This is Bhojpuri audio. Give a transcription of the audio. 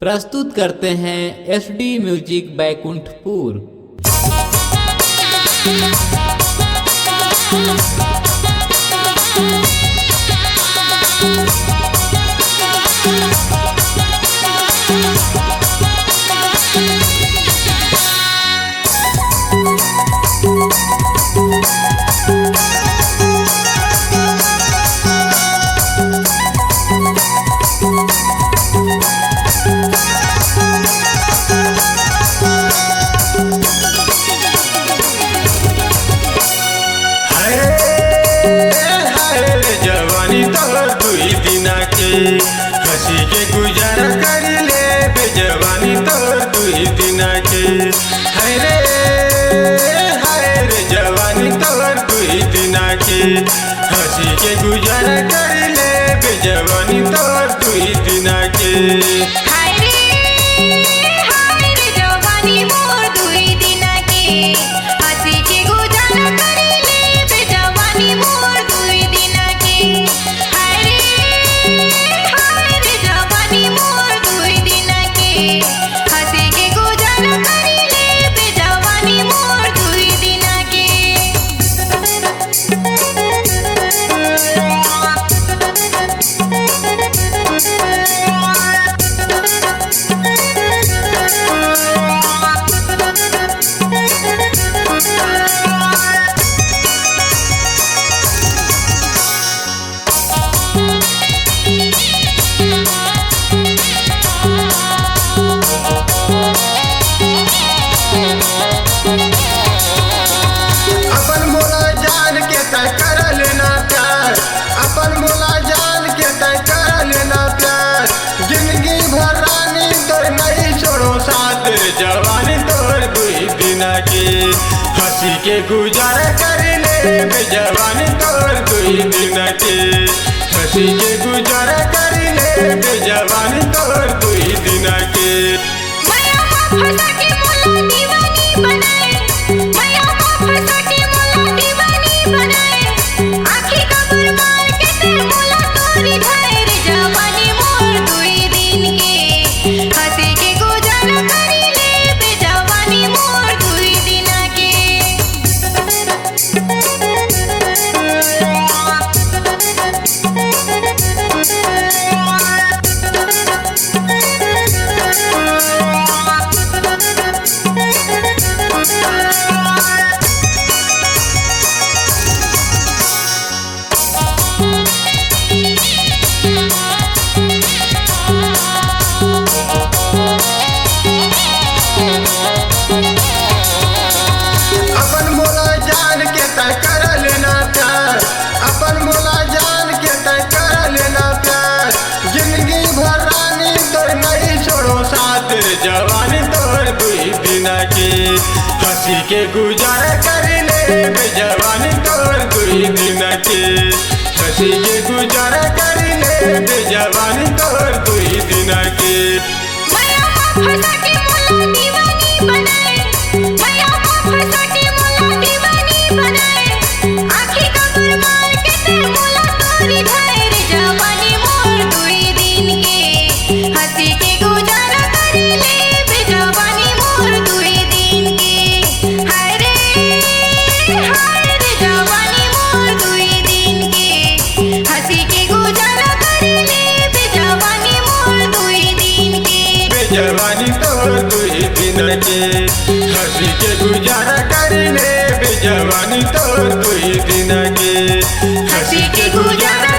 प्रस्तुत करते हैं एसडी म्यूजिक बैकुंठपुर। हंसी के गुजारा कर ले बेजवानी तोर दुई दिना के। हाय रे जवानी तोर दुई दिना के। हंसी के गुजारा कर ले बेजवानी तोर दुई दिना के। हाय रे जवानी मोर दुई दिना के। हंसी के गुजारा कर ले बेजवानी मोर दुई दिना के। जवानी तोर दुई दिना के। हंसी के गुजारा कर ले बेजवानी तोर दुई दिना के। हंसी के गुजारा कर ले बेजवानी तोर दुई दिना के। जवानी तोर दुई दिना के। हंसी के गुजारा कर ले बेजवानी तोर दुई दिना के। हंसी के गुजारा कर ले बेजवानी तोर दुई दिना के। जवानी तोर दुई दिना के। हंसी के गुजारा कर ले बेजवानी तोर दुई दिना के। हंसी के गुजारा